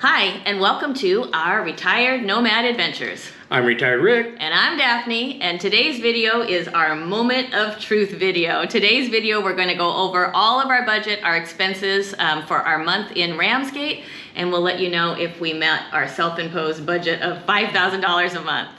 Hi, and welcome to our Retired Nomad Adventures. I'm Retired Rick. And I'm Daphne, and today's video is our Moment of Truth video. Today's video, we're going to go over all of our budget, our expenses for our month in Ramsgate, and we'll let you know if we met our self-imposed budget of $5,000 a month.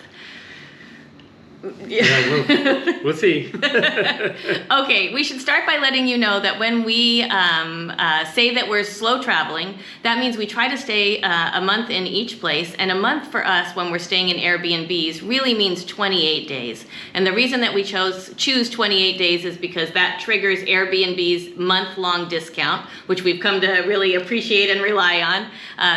Yeah, we'll see. Okay, we should start by letting you know that when we say that we're slow traveling, that means we try to stay a month in each place, and a month for us when we're staying in Airbnbs really means 28 days. And the reason that we choose 28 days is because that triggers Airbnb's month-long discount, which we've come to really appreciate and rely on.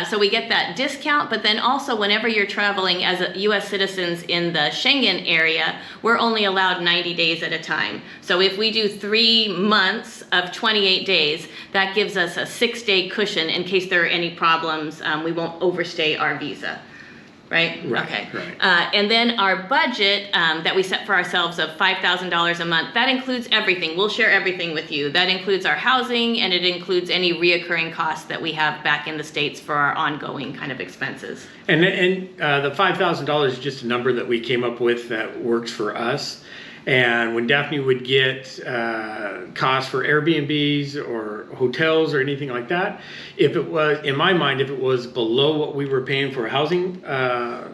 So we get that discount, but then also whenever you're traveling as US citizens in the Schengen area, we're only allowed 90 days at a time. So if we do 3 months of 28 days, that gives us a 6-day cushion in case there are any problems. We won't overstay our visa. Right? Okay. Right. And then our budget that we set for ourselves of $5,000 a month, that includes everything. We'll share everything with you. That includes our housing, and it includes any reoccurring costs that we have back in the States for our ongoing kind of expenses. And the $5,000 is just a number that we came up with that works for us. And when Daphne would get costs for Airbnbs or hotels or anything like that, if it was, in my mind, if it was below what we were paying for housing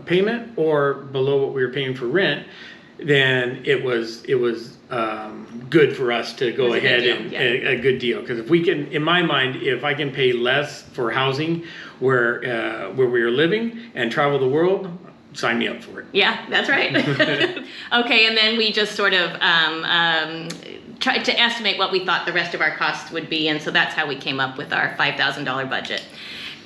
payment or below what we were paying for rent, then it was good for us to go ahead and a good deal. Because if we can, in my mind, if I can pay less for housing where we are living and travel the world, sign me up for it. Yeah, that's right. Okay, and then we just sort of tried to estimate what we thought the rest of our costs would be, and so that's how we came up with our $5,000 budget.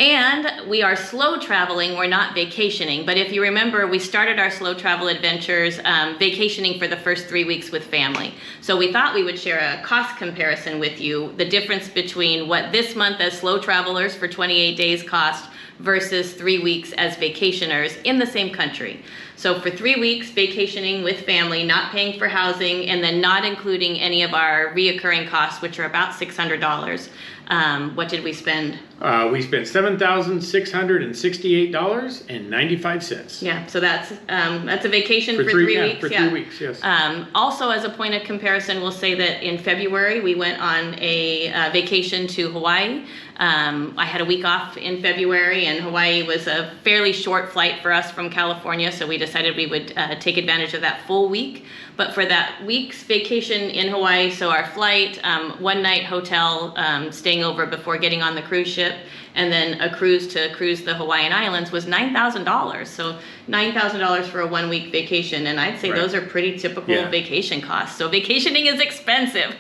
And we are slow traveling, we're not vacationing, but if you remember, we started our slow travel adventures vacationing for the first 3 weeks with family. So we thought we would share a cost comparison with you, the difference between what this month as slow travelers for 28 days cost versus 3 weeks as vacationers in the same country. So for 3 weeks vacationing with family, not paying for housing, and then not including any of our reoccurring costs, which are about $600. What did we spend? We spent $7,668.95. Yeah, so that's a vacation for 3 weeks. For 3 weeks, yes. Also, as a point of comparison, we'll say that in February we went on a vacation to Hawaii. I had a week off in February, and Hawaii was a fairly short flight for us from California, so we decided we would take advantage of that full week. But for that week's vacation in Hawaii, so our flight, 1 night hotel, staying over before getting on the cruise ship, and then a cruise to cruise the Hawaiian Islands was $9,000. So $9,000 for a 1 week vacation, and I'd say those are pretty typical vacation costs. So vacationing is expensive.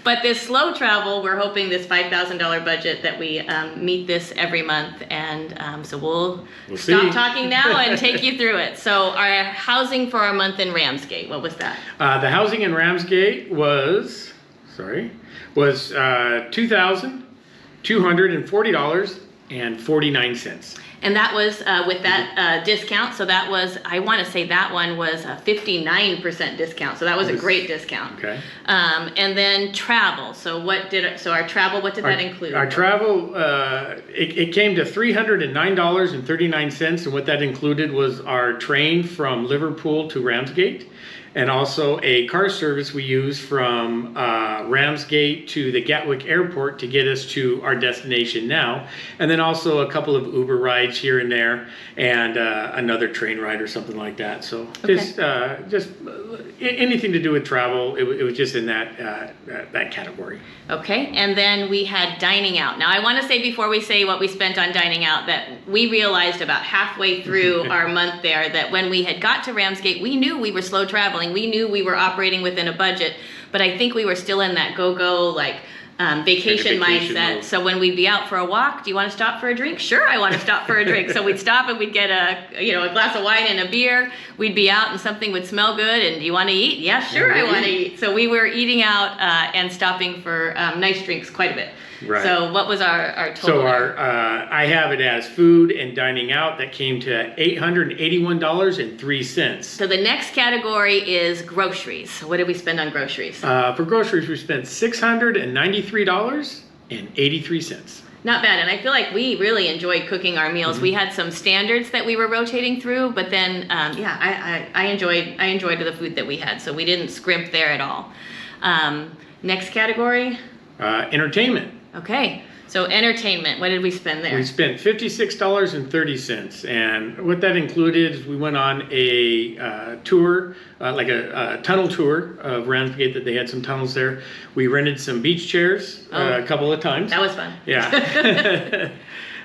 But this slow travel, we're hoping this $5,000 budget that we meet this every month, and so we'll stop talking now and take you through it. So our housing for our month in Ramsgate, what was that? The housing in Ramsgate was $2,240.49. And that was with that discount. So that was, I want to say that one was a 59% discount. So that was a great discount. Okay. And then travel. So our travel, what did that include? Our travel, it came to $309.39. And what that included was our train from Liverpool to Ramsgate, and also a car service we use from Ramsgate to the Gatwick Airport to get us to our destination now. And then also a couple of Uber rides here and there, and another train ride or something like that. So just anything to do with travel, it was just in that category. Okay, and then we had dining out. Now I want to say before we say what we spent on dining out that we realized about halfway through our month there that when we had got to Ramsgate, we knew we were slow traveling. We knew we were operating within a budget, but I think we were still in that go-go, like vacation mindset. Mode. So when we'd be out for a walk, do you want to stop for a drink? Sure, I want to stop for a drink. So we'd stop and we'd get a glass of wine and a beer. We'd be out and something would smell good. And do you want to eat? Yeah, sure, I want to eat. So we were eating out and stopping for nice drinks quite a bit. Right. So what was our total? So I have it as food and dining out that came to $881.03. So the next category is groceries. What did we spend on groceries? For groceries, we spent $693.83. Not bad, and I feel like we really enjoyed cooking our meals. We had some standards that we were rotating through, but then I enjoyed the food that we had, so we didn't scrimp there at all. Next category. Entertainment. Okay, so entertainment. What did we spend there? We spent $56.30, and what that included is we went on a tour, like a tunnel tour of Ramsgate. That they had some tunnels there. We rented some beach chairs a couple of times. That was fun. Yeah.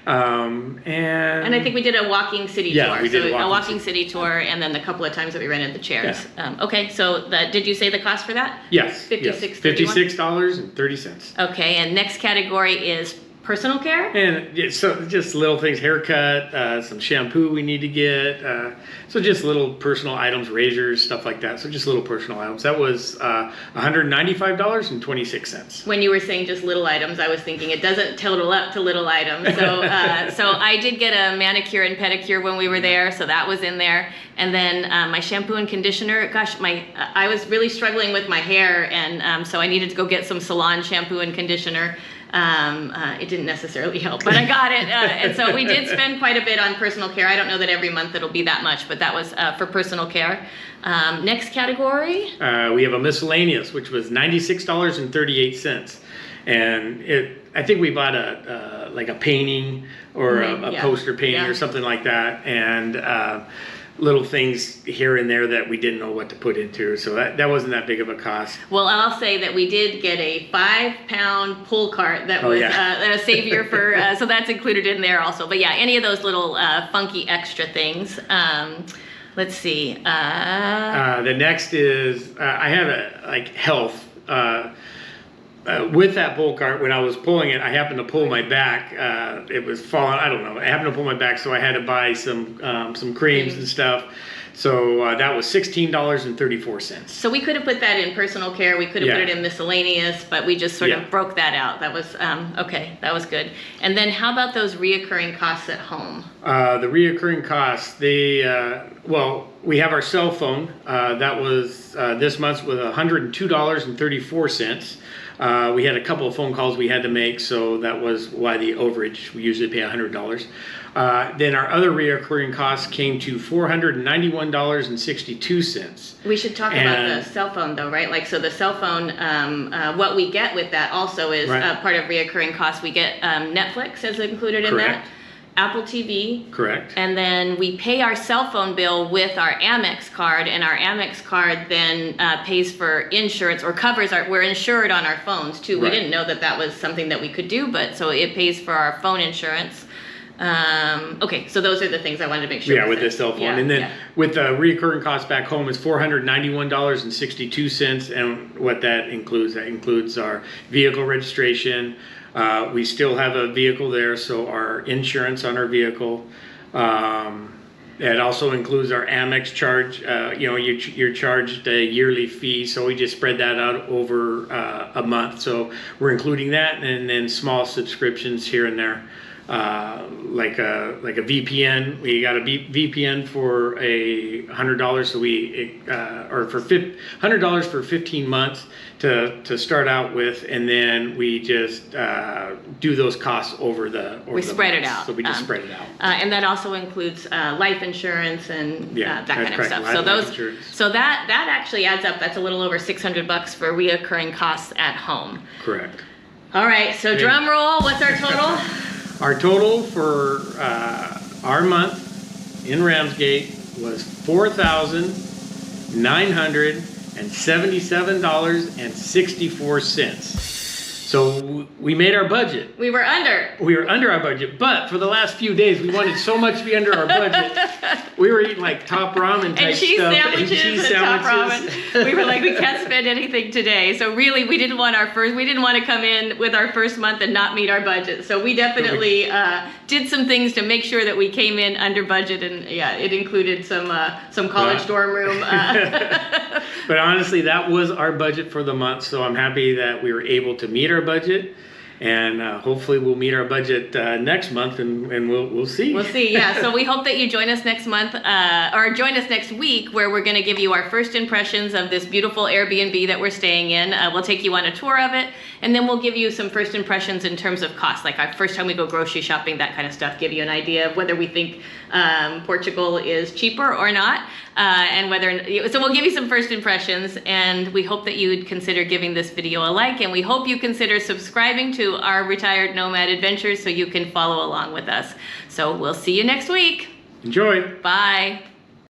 And I think we did a walking city tour. Yeah, we did a walking city tour, and then the couple of times that we rented the chairs. Yeah. Okay, so did you say the cost for that? Yes. $56.30. Okay, and next category is personal care? And so just little things, haircut, some shampoo we need to get. So just little personal items, razors, stuff like that. So just little personal items. That was $195.26. When you were saying just little items, I was thinking it doesn't total up to little items. So so I did get a manicure and pedicure when we were there, so that was in there. And then my shampoo and conditioner. Gosh, I was really struggling with my hair, and so I needed to go get some salon shampoo and conditioner. It didn't necessarily help, but I got it. And so we did spend quite a bit on personal care. I don't know that every month it'll be that much, but that was for personal care. Next category. We have a miscellaneous, which was $96.38. And I think we bought like a painting or a poster painting or something like that. And, little things here and there that we didn't know what to put into, so that wasn't that big of a cost. Well, I'll say that we did get a 5-pound pull cart that was a savior for, so that's included in there also. But yeah, any of those little funky extra things. Let's see. The next is I have health. With that pull cart, when I was pulling it, I happened to pull my back. It was falling. I don't know. I happened to pull my back, so I had to buy some creams and stuff. So that was $16.34. So we could have put that in personal care. We could have put it in miscellaneous, but we just sort of broke that out. That was okay. That was good. And then how about those reoccurring costs at home? The reoccurring costs. We have our cell phone. That was this month with $102.34. We had a couple of phone calls we had to make, so that was why the overage. We usually pay $100. Then our other reoccurring costs came to $491.62. We should talk about the cell phone though, right? Like, so the cell phone, what we get with that also is part of reoccurring costs. We get Netflix is included in that. Apple TV. Correct. And then we pay our cell phone bill with our Amex card, and our Amex card then pays for insurance or covers we're insured on our phones too. We didn't know that was something that we could do, but so it pays for our phone insurance. Okay, so those are the things I wanted to make sure. Yeah, with the cell phone. And then with the recurring costs back home is $491.62. And what that includes our vehicle registration. We still have a vehicle there, so our insurance on our vehicle. It also includes our Amex charge. You're charged a yearly fee, so we just spread that out over a month. So we're including that, and then small subscriptions here and there. Like a VPN. We got a VPN for $100, so or for $100 for 15 months to start out with, and then we just do those costs over the. We spread it out. So we just spread it out. And that also includes life insurance and that kind of stuff. So that actually adds up. That's a little over $600 for reoccurring costs at home. Correct. All right. So drum roll. What's our total? Our total for our month in Ramsgate was $4,977.64. So we made our budget. We were under. We were under our budget, but for the last few days, we wanted so much to be under our budget. We were eating like top ramen type cheese stuff. Sandwiches and top ramen. We were like, we can't spend anything today. So really, we didn't want to come in with our first month and not meet our budget. So we definitely did some things to make sure that we came in under budget, and it included some college dorm room. But honestly, that was our budget for the month. So I'm happy that we were able to meet our budget. and hopefully we'll meet our budget next month, and we'll see. We'll see, yeah. So we hope that you join us next month, or join us next week, where we're going to give you our first impressions of this beautiful Airbnb that we're staying in. We'll take you on a tour of it, and then we'll give you some first impressions in terms of cost, like our first time we go grocery shopping, that kind of stuff, give you an idea of whether we think Portugal is cheaper or not, and so we'll give you some first impressions, and we hope that you would consider giving this video a like, and we hope you consider subscribing to our Retired Nomad Adventures so you can follow along with us. So we'll see you next week. Enjoy. Bye.